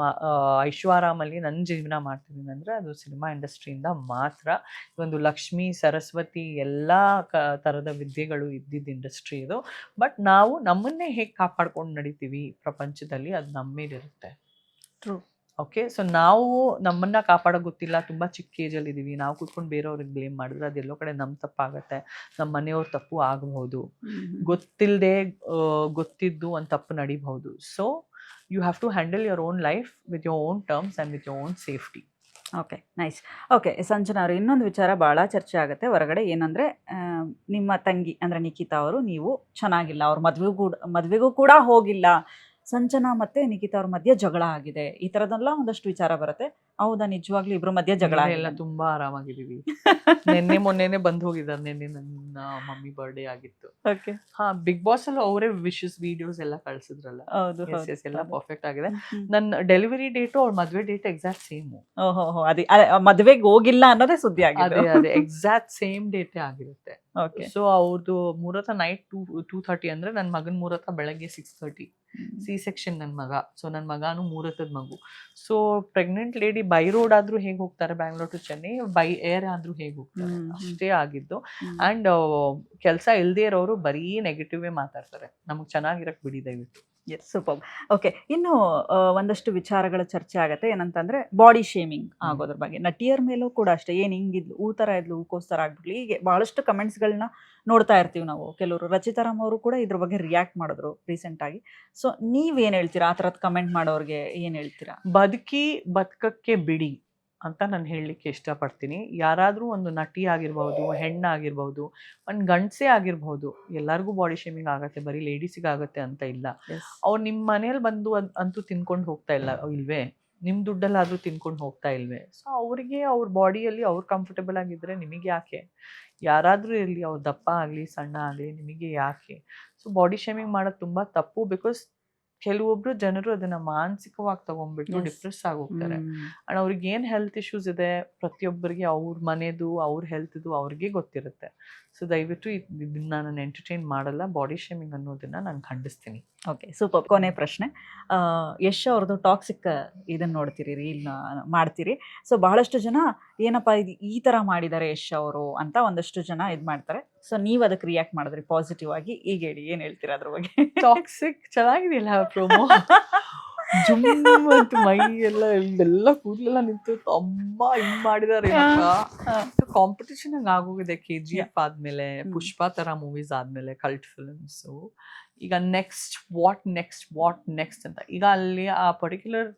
ಐಶ್ವರಾಮಲ್ಲಿ ನನ್ನ ಜೀವನ ಮಾಡ್ತಿದ್ದೀನಿ ಅಂದ್ರೆ ಅದು ಸಿನಿಮಾ ಇಂಡಸ್ಟ್ರಿಯಿಂದ ಮಾತ್ರ. ಒಂದು ಲಕ್ಷ್ಮಿ ಸರಸ್ವತಿ ಎಲ್ಲ ಥರದ ವಿದ್ಯೆಗಳು ಇದ್ದಿದ್ದ ಇಂಡಸ್ಟ್ರಿ ಇದು. ಬಟ್ ನಾವು ನಮ್ಮನ್ನೇ ಹೇಗೆ ಕಾಪಾಡ್ಕೊಂಡು ನಡಿತೀವಿ ಪ್ರಪಂಚದಲ್ಲಿ, ಅದು ನಮ್ಮ ಮೇಲಿರುತ್ತೆ. ಟ್ರೂ. ಓಕೆ, ಸೊ ನಾವು ನಮ್ಮನ್ನ ಕಾಪಾಡೋ ಗೊತ್ತಿಲ್ಲ, ತುಂಬ ಚಿಕ್ಕ ಏಜಲ್ಲಿ ಇದ್ದೀವಿ, ನಾವು ಕೂತ್ಕೊಂಡು ಬೇರೆಯವ್ರಿಗೆ ಬ್ಲೇಮ್ ಮಾಡಿದ್ರೆ ಅದೆಲ್ಲೋ ಕಡೆ ನಮ್ಮ ತಪ್ಪಾಗತ್ತೆ, ನಮ್ಮ ಮನೆಯವ್ರ ತಪ್ಪು ಆಗಬಹುದು, ಗೊತ್ತಿಲ್ಲದೆ ಗೊತ್ತಿದ್ದು ಒಂದು ತಪ್ಪು ನಡಿಬಹುದು. So you have to handle your own life with your own terms and with your own safety. Okay, nice. Okay Sanjana ಅವರು, ಇನ್ನೊಂದು ವಿಚಾರ ಭಾಳ ಚರ್ಚೆ ಆಗುತ್ತೆ ಹೊರಗಡೆ, ಏನಂದರೆ ನಿಮ್ಮ ತಂಗಿ ಅಂದರೆ ನಿಖಿತಾ ಅವರು, ನೀವು ಚೆನ್ನಾಗಿಲ್ಲ, ಅವ್ರ ಮದುವೆಗೂ ಕೂಡ ಹೋಗಿಲ್ಲ, ಸಂಜನಾ ಮತ್ತು ನಿಖಿತಾ ಅವ್ರ ಮಧ್ಯೆ ಜಗಳ ಆಗಿದೆ, ಈ ಥರದ್ದೆಲ್ಲ ಒಂದಷ್ಟು ವಿಚಾರ ಬರುತ್ತೆ. ಹೌದಾ, ನಿಜವಾಗ್ಲೂ ಇಬ್ಬರ ಮಧ್ಯೆ ಜಗಳ ಎಲ್ಲ ತುಂಬಾ ಆರಾಮಾಗಿದ್ದೀವಿ. ನಿನ್ನೆ ಮೊನ್ನೆನೆ ಬಂದು ಹೋಗಿದ್ದಾರೆ. ನಿನ್ನೆ ನನ್ನ ಮಮ್ಮಿ ಬರ್ಡೇ ಆಗಿತ್ತು. ಓಕೆ. ಹಾ, ಬಿಗ್ ಬಾಸ್ ಅಲ್ಲಿ ಅವರೇ ವಿಶಸ್ ವಿಡಿಯೋಸ್ ಎಲ್ಲ ಕಳಿಸಿದ್ರಲ್ಲ. ಹೌದು, ಎಲ್ಲ ಪರ್ಫೆಕ್ಟ್ ಆಗಿದೆ. ನನ್ನ ಡೆಲಿವರಿ ಡೇಟು ಅವ್ರ ಮದುವೆ ಡೇಟ್ ಎಕ್ಸಾಕ್ಟ್ ಸೇಮ್. ಓಹೋ, ಅದೇ ಮದುವೆಗೆ ಹೋಗಿಲ್ಲ ಅನ್ನೋದೇ ಸುದ್ದಿ ಆಗಿದೆ. ಅದೇ ಎಕ್ಸಾಕ್ಟ್ ಸೇಮ್ ಡೇಟೇ ಆಗಿರುತ್ತೆ. ಓಕೆ. ಸೊ ಅವ್ರದ್ದು ಮುಹೂರ್ತ ನೈಟ್ 2:30 ಅಂದ್ರೆ ನನ್ನ ಮಗನ ಮುಹೂರ್ತ ಬೆಳಗ್ಗೆ 6:30. C-section ನನ್ನ ಮಗ. ಸೊ ನನ್ನ ಮಗನು ಮುಹೂರ್ತದ ಮಗು. So pregnant lady by road ಆದ್ರೂ ಹೇಗೆ ಹೋಗ್ತಾರೆ Bangalore to Chennai, by air ಆದ್ರೂ ಹೇಗೆ ಹೋಗ್ತಾರೆ, ಅಷ್ಟೇ ಆಗಿದ್ದು. ಅಂಡ್ ಕೆಲಸ ಇಲ್ದೇ ಇರೋರು ಬರೀ ನೆಗೆಟಿವೇ ಮಾತಾಡ್ತಾರೆ. ನಮಗ್ ಚೆನ್ನಾಗಿರಕ್ ಬಿಡಿ ದಯವಿಟ್ಟು. S, super. ಓಕೆ, ಇನ್ನು ಒಂದಷ್ಟು ವಿಚಾರಗಳ ಚರ್ಚೆ ಆಗುತ್ತೆ. ಏನಂತಂದ್ರೆ ಬಾಡಿ ಶೇಮಿಂಗ್ ಆಗೋದ್ರ ಬಗ್ಗೆ. ನಟಿಯರ ಮೇಲೂ ಕೂಡ ಅಷ್ಟೇ, ಏನು ಹಿಂಗಿದ್ಲು, ಊ ಥರ ಇದ್ಲು, ಹೂಕೋಸ್ ಥರ ಆಗ್ಬಿಡ್ಲಿ, ಹೀಗೆ ಭಾಳಷ್ಟು ಕಮೆಂಟ್ಸ್ಗಳನ್ನ ನೋಡ್ತಾ ಇರ್ತೀವಿ ನಾವು. ಕೆಲವರು ರಚಿತಾರಾಮ್ ಅವರು ಕೂಡ ಇದ್ರ ಬಗ್ಗೆ ರಿಯಾಕ್ಟ್ ಮಾಡಿದ್ರು ರೀಸೆಂಟಾಗಿ. ಸೊ ನೀವೇನು ಹೇಳ್ತೀರಾ, ಆ ಥರದ್ದು ಕಮೆಂಟ್ ಮಾಡೋರಿಗೆ ಏನು ಹೇಳ್ತೀರಾ? ಬದುಕಕ್ಕೆ ಬಿಡಿ ಅಂತ ನಾನು ಹೇಳಲಿಕ್ಕೆ ಇಷ್ಟಪಡ್ತೀನಿ. ಯಾರಾದರೂ ಒಂದು ನಟಿ ಆಗಿರ್ಬೋದು, ಹೆಣ್ಣಾಗಿರ್ಬೋದು, ಒಂದು ಗಂಡಸೇ ಆಗಿರ್ಬೋದು, ಎಲ್ಲರಿಗೂ ಬಾಡಿ ಶೇಮಿಂಗ್ ಆಗುತ್ತೆ, ಬರೀ ಲೇಡೀಸಿಗೆ ಆಗುತ್ತೆ ಅಂತ ಇಲ್ಲ. ಅವ್ರು ನಿಮ್ಮ ಮನೇಲಿ ಬಂದು ಅಂತೂ ತಿನ್ಕೊಂಡು ಹೋಗ್ತಾ ಇಲ್ವೇ, ನಿಮ್ಮ ದುಡ್ಡಲ್ಲಾದರೂ ತಿನ್ಕೊಂಡು ಹೋಗ್ತಾ ಇಲ್ವೇ? ಸೊ ಅವರಿಗೆ ಅವ್ರ ಬಾಡಿಯಲ್ಲಿ ಅವ್ರು ಕಂಫರ್ಟಬಲ್ ಆಗಿದ್ದರೆ ನಿಮಗೆ ಯಾಕೆ? ಯಾರಾದರೂ ಇರಲಿ, ಅವ್ರು ದಪ್ಪ ಆಗಲಿ ಸಣ್ಣ ಆಗಲಿ, ನಿಮಗೆ ಯಾಕೆ? ಸೊ ಬಾಡಿ ಶೇಮಿಂಗ್ ಮಾಡೋದು ತುಂಬ ತಪ್ಪು. ಬಿಕಾಸ್ ಕೆಲವೊಬ್ರು ಜನರು ಅದನ್ನ ಮಾನಸಿಕವಾಗಿ ತಗೊಂಡ್ಬಿಟ್ಟು ಡಿಪ್ರೆಸ್ ಆಗಿ ಹೋಗ್ತಾರೆ. ಅಂಡ್ ಅವ್ರಿಗೆ ಏನ್ ಹೆಲ್ತ್ ಇಶ್ಯೂಸ್ ಇದೆ ಪ್ರತಿಯೊಬ್ಬರಿಗೆ ಅವ್ರ ಮನೆದು ಅವ್ರ ಹೆಲ್ತ್ದು ಅವ್ರಿಗೆ ಗೊತ್ತಿರುತ್ತೆ. ಸೊ ದಯವಿಟ್ಟು ಇದನ್ನ ನಾನು ಎಂಟರ್ಟೈನ್ ಮಾಡಲ್ಲ. ಬಾಡಿ ಶೇಮಿಂಗ್ ಅನ್ನೋದನ್ನ ನಾನು ಖಂಡಿಸ್ತೀನಿ. Okay, super. ಕೊನೆ ಪ್ರಶ್ನೆ, ಯಶ್ ಅವ್ರದ್ದು ಟಾಕ್ಸಿಕ್ ಇದನ್ನ ನೋಡ್ತೀರಿ, ರೀಲ್ನ ಮಾಡ್ತೀರಿ. ಸೊ ಬಹಳಷ್ಟು ಜನ ಏನಪ್ಪ ಇದು ಈ ಥರ ಮಾಡಿದ್ದಾರೆ ಯಶ್ ಅವರು ಅಂತ ಒಂದಷ್ಟು ಜನ ಇದು ಮಾಡ್ತಾರೆ. ಸೊ ನೀವು ಅದಕ್ಕೆ ರಿಯಾಕ್ಟ್ ಮಾಡಿದ್ರಿ ಪಾಸಿಟಿವ್ ಆಗಿ, ಈಗ ಹೇಳಿ ಏನು ಹೇಳ್ತೀರಾ ಅದ್ರ ಬಗ್ಗೆ? ಟಾಕ್ಸಿಕ್ ಚೆನ್ನಾಗಿದೆಯಲ್ಲ ಪ್ರೋಮೋ, ಜುಮ್ಮಂತ ಮೈ ಎಲ್ಲ ಕೂದಲೆಲ್ಲ ನಿಂತು ತುಂಬಾ ಹಿಂಗ್ ಮಾಡಿದಾರೆ. ಕಾಂಪಿಟೇಷನ್ ಹಂಗ ಆಗೋಗಿದೆ. KGF ಆದ್ಮೇಲೆ, ಪುಷ್ಪ ತರ ಮೂವೀಸ್ ಆದ್ಮೇಲೆ, ಕಲ್ಟ್ ಫಿಲ್ಮ್ಸ್. ಈಗ ವಾಟ್ ನೆಕ್ಸ್ಟ್ ಅಂತ. ಈಗ ಅಲ್ಲಿ ಆ ಪರ್ಟಿಕ್ಯುಲರ್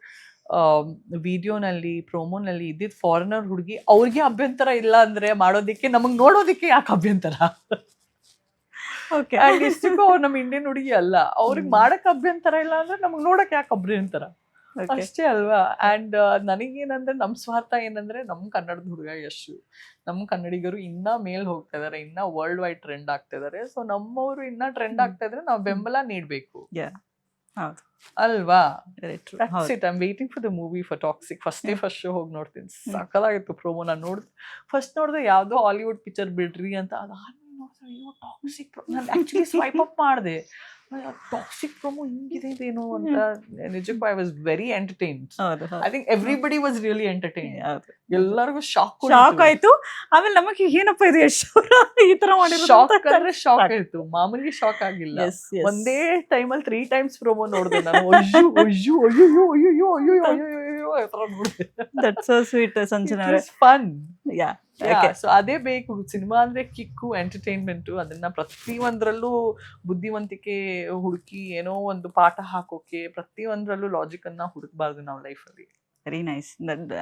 ವಿಡಿಯೋನಲ್ಲಿ ಪ್ರೋಮೋನಲ್ಲಿ ಇದ್ದಿದ್ ಫಾರಿನರ್ ಹುಡುಗಿ, ಅವ್ರಿಗೆ ಅಭ್ಯಂತರ ಇಲ್ಲ ಅಂದ್ರೆ ಮಾಡೋದಿಕ್ಕೆ, ನಮಗ್ ನೋಡೋದಿಕ್ಕೆ ಯಾಕೆ ಅಭ್ಯಂತರ? ಇಷ್ಟಕ್ಕೂ ಅವ್ರು ನಮ್ಮ ಇಂಡಿಯನ್ ಹುಡುಗಿ ಅಲ್ಲ, ಅವ್ರಿಗೆ ಮಾಡಕ್ ಅಭ್ಯಂತರ ಇಲ್ಲ ಅಂದ್ರೆ ನಮಗ್ ನೋಡಕ್ ಯಾಕೆ ಅಭ್ಯಂತರ? ಅಷ್ಟೇ ಅಲ್ವಾ? ಅಂಡ್ ನನಗೇನಂದ್ರೆ ನಮ್ ಸ್ವಾರ್ಥ ಏನಂದ್ರೆ, ನಮ್ ಕನ್ನಡದ ಹುಡುಗ ಯಶು, ನಮ್ ಕನ್ನಡಿಗರು ಇನ್ನ ಮೇಲ್ ಹೋಗ್ತಾ ಇದಾರೆ, ಇನ್ನ ವರ್ಲ್ಡ್ ವೈಡ್ ಟ್ರೆಂಡ್ ಆಗ್ತಾ ಇದಾರೆ. ಸೊ ನಮ್ಮವರು ಇನ್ನ ಟ್ರೆಂಡ್ ಆಗ್ತಾ ಇದ್ರೆ ನಾವು ಬೆಂಬಲ ನೀಡ್ಬೇಕು ಅಲ್ವಾ? I'm waiting for the movie for toxic. First show ಹೋಗಿ ನೋಡ್ತೀನಿ. ಸಕ್ಕದಾಗಿತ್ತು ಪ್ರೋಮೋ. ನಾನು ಫಸ್ಟ್ ನೋಡಿದ್ರೆ ಯಾವ್ದೋ ಹಾಲಿವುಡ್ ಪಿಕ್ಚರ್ ಬಿಡ್ರಿ ಅಂತ, ಅದಾದ್ಮೇಲೆ ಅಯ್ಯೋ ಟಾಕ್ಸಿಕ್ ನಾನು ಆಕ್ಚುಲಿ ಸ್ವೈಪ್ ಅಪ್ ಮಾಡಿದೆ, ಟಾಕ್ಸಿಕ್ ಪ್ರೊಮೋ ಹಿಂಗಿದೆ ಇದೇನು ಅಂತ. ನಿಜಕ್ಕೂ ಐ ವಾಸ್ ವೆರಿ ಎಂಟರ್ಟೈನ್ಡ್. ಹೌದು I think everybody was really entertain. ಹೌದು. ಎಲ್ಲರಿಗೂ ಶಾಕ್ ಶಾಕ್ ಆಯ್ತು. ಆಮೇಲೆ ನಮಗೆ ಏನಪ್ಪ ಇದು ಯಶ್ ಅವ್ರು ಈ ತರ ಶಾಕ್ ಅಂದ್ರೆ ಶಾಕ್ ಆಯ್ತು, ಮಾಮೂಲಿ ಶಾಕ್ ಆಗಿಲ್ಲ. ಒಂದೇ ಟೈಮಲ್ಲಿ 3 times ಪ್ರೊಮೋ ನೋಡಿದೆ ನಾನು. ಅಯ್ಯೋ ಅಯ್ಯೋ ಅಯ್ಯೋ ಅಯ್ಯೋ ಅಯ್ಯೋ ಅಯ್ಯೋ ಆ ಥರ ನೋಡಿದೆ. ದಟ್ಸ್ ಸೋ ಸ್ವೀಟ್ ಸಂಜನಾ ಅವರೇ. ಫನ್. ಯಾ ಸೊ ಅದೇ ಬೇಕು. ಸಿನಿಮಾ ಅಂದ್ರೆ ಕಿಕ್ಕು, ಎಂಟರ್ಟೈನ್ಮೆಂಟು. ಅದನ್ನ ಪ್ರತಿಯೊಂದ್ರಲ್ಲೂ ಬುದ್ಧಿವಂತಿಕೆ ಹುಡುಕಿ ಏನೋ ಒಂದು ಪಾಠ ಹಾಕೋಕೆ ಪ್ರತಿಯೊಂದ್ರಲ್ಲೂ ಲಾಜಿಕ್ ಅನ್ನ ಹುಡುಕ್ಬಾರ್ದು ನಾವು ಲೈಫಲ್ಲಿ. Very nice.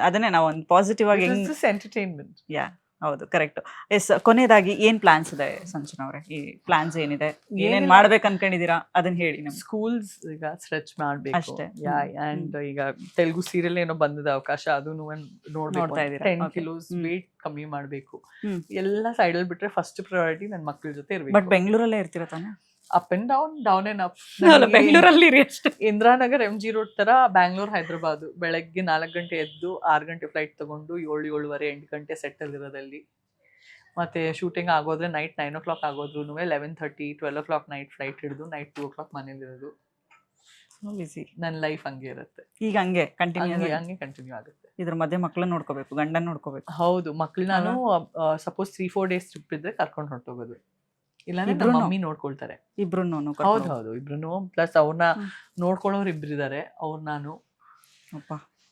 ಅದನ್ನೇ ನಾವು ಒಂದು ಪಾಸಿಟಿವ್ ಆಗಿ ಎಂಟರ್ಟೈನ್ಮೆಂಟ್. ಯಾ ಹೌದು, ಕರೆಕ್ಟ್. ಎಸ್, ಕೊನೆಯದಾಗಿ ಏನ್ ಪ್ಲಾನ್ಸ್ ಇದೆ ಸಂಜನಾ ಅವರೇ? ಈ ಪ್ಲಾನ್ಸ್ ಏನಿದೆ, ಏನೇನ್ ಮಾಡ್ಬೇಕು ಅನ್ಕೊಂಡಿದೀರಾ ಅದನ್ನ ಹೇಳಿ ನಮ್ಗೆ. ಸ್ಕೂಲ್ಸ್ ಈಗ ಸ್ಟ್ರೆಚ್ ಮಾಡ್ಬೇಕು ಅಷ್ಟೇ. ಅಂಡ್ ಈಗ ತೆಲುಗು ಸೀರಿಯಲ್ ಏನೋ ಬಂದಿದೆ ಅವಕಾಶ, ಅದನ್ನು ನೋಡ್ಬೇಕು. ನೋಡ್ತಾ ಇದ್ದೀರಾ? 10 Okay. kilos ವೇಟ್ ಕಮ್ಮಿ ಮಾಡ್ಬೇಕು. ಹ್ಮ್. ಎಲ್ಲ ಸೈಡ್ ಅಲ್ಲಿ ಬಿಟ್ರೆ ಫಸ್ಟ್ ಪ್ರಯಾರಿಟಿ ನನ್ನ ಮಕ್ಳ ಜೊತೆ ಬಟ್ ಇರ್ಬೇಕು. ಬೆಂಗಳೂರಲ್ಲೇ ಇರ್ತೀರಾ ತಾನೆ? Up and down, down and up. ಬೆಂಗಳೂರಲ್ಲಿ ಇರಿ ಅಷ್ಟೇ. ಇಂದ್ರಾನಗರ್ MG ರೋಡ್ ತರ ಬ್ಯಾಂಗ್ಳೂರ್ ಹೈದ್ರಾಬಾದ್. ಬೆಳಗ್ಗೆ 4 ಗಂಟೆ ಎದ್ದು 6 ಗಂಟೆ ಫ್ಲೈಟ್ ತಗೊಂಡು 7, 7:30, 8 ಗಂಟೆ ಸೆಟ್ ಅಲ್ಲಿ ಇರೋದಲ್ಲಿ. ಮತ್ತೆ ಶೂಟಿಂಗ್ ಆಗೋದ್ರೆ ನೈಟ್ 9 o'clock ಆಗೋದ್ರು 11:30, 12 o'clock ನೈಟ್ ಫ್ಲೈಟ್ ಹಿಡಿದು ನೈಟ್ 2 o'clock ಮನೇಲಿ ಇರೋದು. ಬಿಸಿ. ನನ್ನ ಲೈಫ್ ಹಂಗೆ ಇರುತ್ತೆ. ಈಗ ಹಂಗೆ ಕಂಟಿನ್ಯೂ ಹಂಗೆ ಕಂಟಿನ್ಯೂ ಆಗುತ್ತೆ. ಇದ್ರ ಮಧ್ಯೆ ಮಕ್ಕಳನ್ನ ನೋಡ್ಕೋಬೇಕು, ಗಂಡನ ನೋಡ್ಕೋಬೇಕು. ಹೌದು, ಮಕ್ಳು ನಾನು ಸಪೋಸ್ 3-4 days ಟ್ರಿಪ್ ಇದ್ರೆ ಕರ್ಕೊಂಡು ಹೊರಟೋಗೋದು. ಇಲ್ಲಾಂದ್ರೆ ನಮ್ಮ ಇಬ್ರೂನು? ಮಮ್ಮಿ ನೋಡ್ಕೊಳ್ತಾರೆ. ಇಬ್ರು ಹೌದು ಇಬ್ರು. ಪ್ಲಸ್ ಅವ್ರನ್ನ ನೋಡ್ಕೊಳ್ಳೋರು ಇಬ್ರಿದ್ದಾರೆ. ಅವ್ರು ನಾನು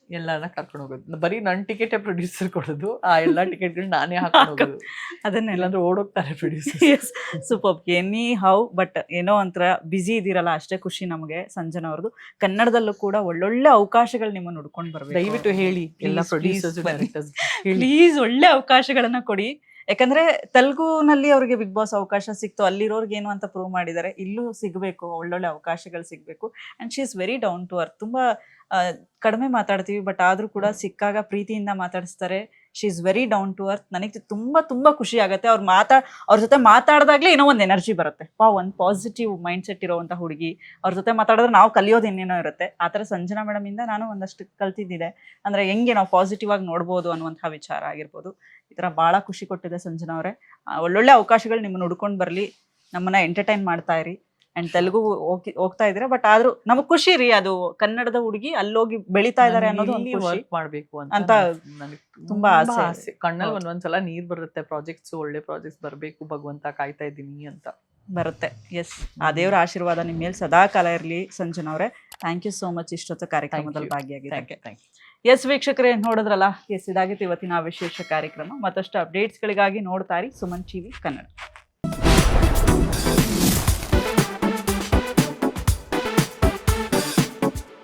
ಎಲ್ಲಾರನ್ನ ಕರ್ಕೊಂಡು ಹೋಗೋದು. ಬರೀ ನನ್ನ ಟಿಕೆಟೇ ಪ್ರೊಡ್ಯೂಸರ್ ಕೊಡೋದು. ಆ ಎಲ್ಲಾ ಟಿಕೆಟ್ಗಳು ನಾನೇ ಹಾಕೊಂಡು ಹೋಗೋದು. ಅದನ್ನೆಲ್ಲ ಇಲ್ಲಾಂದ್ರೆ ಓಡೋಗ್ತಾರೆ producer. Super. Anyhow but ಏನೋ ಒಂಥರ ಬಿಸಿ ಇದೀರಲ್ಲ, ಅಷ್ಟೇ ಖುಷಿ ನಮಗೆ. ಸಂಜನಾ ಅವ್ರದ್ದು ಕನ್ನಡದಲ್ಲೂ ಕೂಡ ಒಳ್ಳೊಳ್ಳೆ ಅವಕಾಶಗಳು ನಿಮ್ಮನ್ನು ಹುಡ್ಕೊಂಡು ಬರ್ಬೇಕು. ದಯವಿಟ್ಟು ಹೇಳಿ ಎಲ್ಲ Please, producers please directors please ಒಳ್ಳೆ ಅವಕಾಶಗಳನ್ನ ಕೊಡಿ. ಯಾಕಂದ್ರೆ ತೆಲುಗುನಲ್ಲಿ ಅವ್ರಿಗೆ ಬಿಗ್ ಬಾಸ್ ಅವಕಾಶ ಸಿಕ್ತು, ಅಲ್ಲಿರೋರ್ಗೆ ಏನು ಅಂತ ಪ್ರೂವ್ ಮಾಡಿದ್ದಾರೆ. ಇಲ್ಲೂ ಸಿಗಬೇಕು, ಒಳ್ಳೊಳ್ಳೆ ಅವಕಾಶಗಳು ಸಿಗಬೇಕು. And she is very down to earth. ತುಂಬಾ ಕಡಿಮೆ ಮಾತಾಡ್ತೀವಿ, ಬಟ್ ಆದ್ರೂ ಕೂಡ ಸಿಕ್ಕಾಗ ಪ್ರೀತಿಯಿಂದ ಮಾತಾಡಿಸ್ತಾರೆ. She is very down to earth. ನನಗೆ ತುಂಬಾ ಖುಷಿ ಆಗುತ್ತೆ ಅವ್ರ ಜೊತೆ ಮಾತಾಡಿದಾಗ್ಲೇ ಏನೋ ಒಂದು ಎನರ್ಜಿ ಬರುತ್ತೆ. ಒಂದು ಪಾಸಿಟಿವ್ ಮೈಂಡ್ ಸೆಟ್ ಇರೋವಂಥ ಹುಡುಗಿ. ಅವ್ರ ಜೊತೆ ಮಾತಾಡಿದ್ರೆ ನಾವು ಕಲಿಯೋದು ಇನ್ನೇನೋ ಇರುತ್ತೆ. ಆ ಥರ ಸಂಜನಾ ಮೇಡಮ್ ಇಂದ ನಾನು ಒಂದಷ್ಟು ಕಲ್ತಿದ್ದಿದೆ. ಅಂದ್ರೆ ಹೆಂಗೆ ನಾವು ಪಾಸಿಟಿವ್ ಆಗಿ ನೋಡ್ಬೋದು ಅನ್ನುವಂಥ ವಿಚಾರ ಆಗಿರ್ಬೋದು. ಈ ಥರ ಭಾಳ ಖುಷಿ ಕೊಟ್ಟಿದೆ ಸಂಜನಾ ಅವರೇ. ಒಳ್ಳೊಳ್ಳೆ ಅವಕಾಶಗಳು ನಿಮ್ಮನ್ನು ಹುಡ್ಕೊಂಡು ಬರಲಿ, ನಮ್ಮನ್ನ ಎಂಟರ್ಟೈನ್ ಮಾಡ್ತಾ ಇರಿ. ಅಂಡ್ ತೆಲುಗು ಹೋಗ್ತಾ ಇದ್ರೆ, ಬಟ್ ಆದ್ರೂ ನಮಗ್ ಖುಷಿ ರೀ. ಅದು ಕನ್ನಡದ ಹುಡುಗಿ ಅಲ್ಲೋಗಿ ಬೆಳಿತಾ ಇದಾರೆ ಅನ್ನೋದು ಒಂದು ಖುಷಿ ವರ್ಕ್ ಮಾಡ್ಬೇಕು ಅಂತ ನನಗೆ ತುಂಬಾ ಆಸೆ. ಕಣ್ಣಲ್ಲಿ ಒಂದೊಂದ್ಸಲ ನೀರ್ ಬರುತ್ತೆ. ಪ್ರಾಜೆಕ್ಟ್ಸ್ ಒಳ್ಳೆ ಪ್ರಾಜೆಕ್ಟ್ಸ್ ಬರ್ಬೇಕು ಭಗವಂತ, ಕಾಯ್ತಾ ಇದ್ದೀನಿ ಅಂತ ಬರುತ್ತೆ. ಎಸ್, ಆ ದೇವರ ಆಶೀರ್ವಾದ ನಿಮ್ಮ ಮೇಲೆ ಸದಾ ಕಾಲ ಇರಲಿ ಸಂಜನಾ ಅವರೇ. ಥ್ಯಾಂಕ್ ಯು ಸೋ ಮಚ್ ಇಷ್ಟೊತ್ತು ಕಾರ್ಯಕ್ರಮದಲ್ಲಿ ಭಾಗಿಯಾಗಿದ್ದಕ್ಕೆ. ಎಸ್ ವೀಕ್ಷಕರೇ, ನೋಡಿದ್ರಲ್ಲ. ಎಸ್, ಇದಾಗಿತ್ತು ಇವತ್ತಿನ ವಿಶೇಷ ಕಾರ್ಯಕ್ರಮ. ಮತ್ತಷ್ಟು ಅಪ್ಡೇಟ್ಸ್ಗಳಿಗಾಗಿ ನೋಡ್ತಾ ಇರಿ ಸುಮನ್ ಟಿವಿ ಕನ್ನಡ.